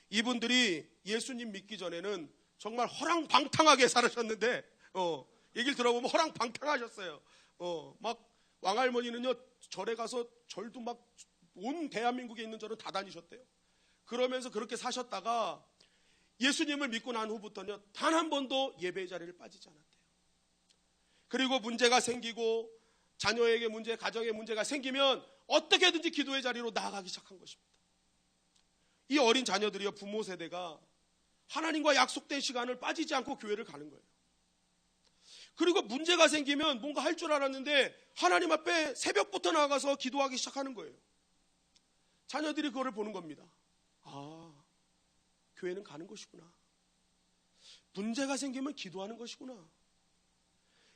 이분들이 예수님 믿기 전에는 정말 허랑방탕하게 살으셨는데, 얘기를 들어보면 허랑방탕하셨어요. 막 왕할머니는요, 절에 가서 절도 막 온 대한민국에 있는 절은 다 다니셨대요. 그러면서 그렇게 사셨다가 예수님을 믿고 난 후부터는 단 한 번도 예배의 자리를 빠지지 않았대요. 그리고 문제가 생기고 자녀에게 문제, 가정에 문제가 생기면 어떻게든지 기도의 자리로 나아가기 시작한 것입니다. 이 어린 자녀들이요, 부모 세대가 하나님과 약속된 시간을 빠지지 않고 교회를 가는 거예요. 그리고 문제가 생기면 뭔가 할 줄 알았는데 하나님 앞에 새벽부터 나가서 기도하기 시작하는 거예요. 자녀들이 그거를 보는 겁니다. 아, 교회는 가는 것이구나. 문제가 생기면 기도하는 것이구나.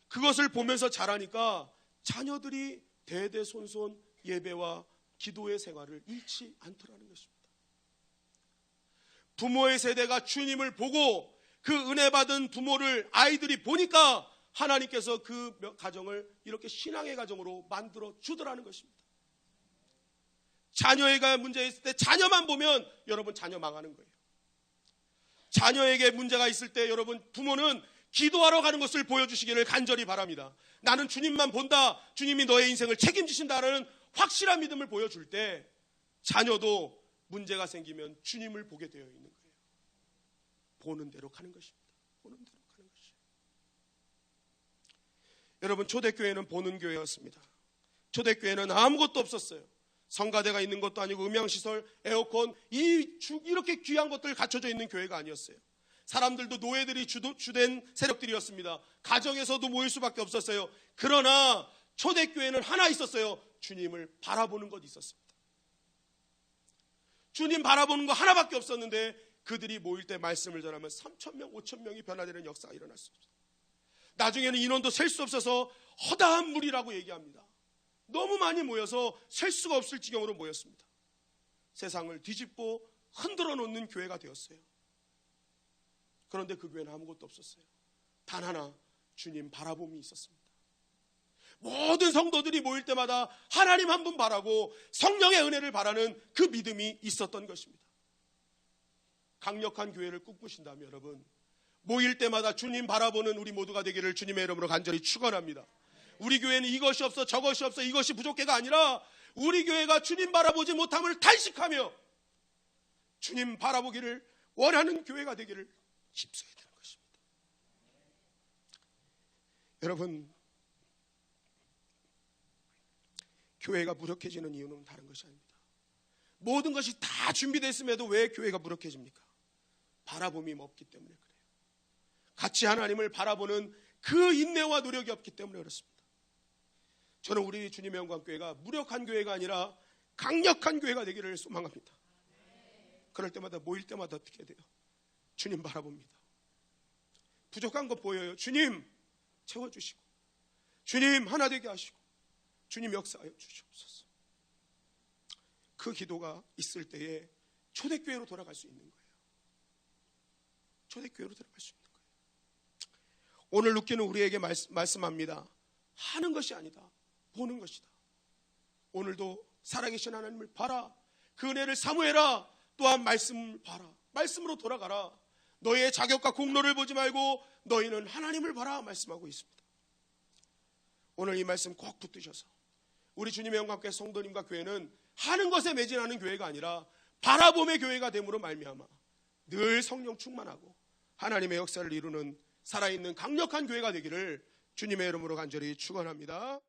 그것을 보면서 자라니까 자녀들이 대대손손 예배와 기도의 생활을 잃지 않더라는 것입니다. 부모의 세대가 주님을 보고 그 은혜 받은 부모를 아이들이 보니까 하나님께서 그 가정을 이렇게 신앙의 가정으로 만들어 주더라는 것입니다. 자녀에게 문제 있을 때 자녀만 보면 여러분 자녀 망하는 거예요. 자녀에게 문제가 있을 때 여러분 부모는 기도하러 가는 것을 보여주시기를 간절히 바랍니다. 나는 주님만 본다. 주님이 너의 인생을 책임지신다는 확실한 믿음을 보여줄 때 자녀도 문제가 생기면 주님을 보게 되어 있는 거예요. 보는 대로 가는 것입니다. 보는 대로 가는 것이에요. 여러분, 초대교회는 보는 교회였습니다. 초대교회는 아무것도 없었어요. 성가대가 있는 것도 아니고 음향시설, 에어컨, 이렇게 귀한 것들 갖춰져 있는 교회가 아니었어요. 사람들도 노예들이 주된 세력들이었습니다. 가정에서도 모일 수밖에 없었어요. 그러나 초대교회는 하나 있었어요. 주님을 바라보는 것 있었습니다. 주님 바라보는 거 하나밖에 없었는데 그들이 모일 때 말씀을 전하면 3,000명, 5,000명이 변화되는 역사가 일어났습니다. 나중에는 인원도 셀 수 없어서 허다한 무리라고 얘기합니다. 너무 많이 모여서 셀 수가 없을 지경으로 모였습니다. 세상을 뒤집고 흔들어 놓는 교회가 되었어요. 그런데 그 교회는 아무것도 없었어요. 단 하나, 주님 바라봄이 있었습니다. 모든 성도들이 모일 때마다 하나님 한 분 바라고 성령의 은혜를 바라는 그 믿음이 있었던 것입니다. 강력한 교회를 꿈꾸신다면 여러분, 모일 때마다 주님 바라보는 우리 모두가 되기를 주님의 이름으로 간절히 축원합니다. 우리 교회는 이것이 없어 저것이 없어 이것이 부족해가 아니라 우리 교회가 주님 바라보지 못함을 탄식하며 주님 바라보기를 원하는 교회가 되기를 힘써야 되는 것입니다. 여러분, 교회가 무력해지는 이유는 다른 것이 아닙니다. 모든 것이 다 준비됐음에도 왜 교회가 무력해집니까? 바라봄이 없기 때문에 그래요. 같이 하나님을 바라보는 그 인내와 노력이 없기 때문에 그렇습니다. 저는 우리 주님의 영광교회가 무력한 교회가 아니라 강력한 교회가 되기를 소망합니다. 그럴 때마다 모일 때마다 어떻게 돼요? 주님 바라봅니다. 부족한 것 보여요. 주님 채워주시고 주님 하나 되게 하시고 주님 역사하여 주시옵소서. 그 기도가 있을 때에 초대교회로 돌아갈 수 있는 거예요. 초대교회로 돌아갈 수 있는 거예요. 오늘 룻기는 우리에게 말씀합니다. 하는 것이 아니다. 보는 것이다. 오늘도 살아계신 하나님을 봐라. 그 은혜를 사모해라. 또한 말씀을 봐라. 말씀으로 돌아가라. 너의 자격과 공로를 보지 말고 너희는 하나님을 봐라 말씀하고 있습니다. 오늘 이 말씀 꼭 붙드셔서 우리 주님의 영광교회 성도님과 교회는 하는 것에 매진하는 교회가 아니라 바라봄의 교회가 됨으로 말미암아 늘 성령 충만하고 하나님의 역사를 이루는 살아있는 강력한 교회가 되기를 주님의 이름으로 간절히 축원합니다.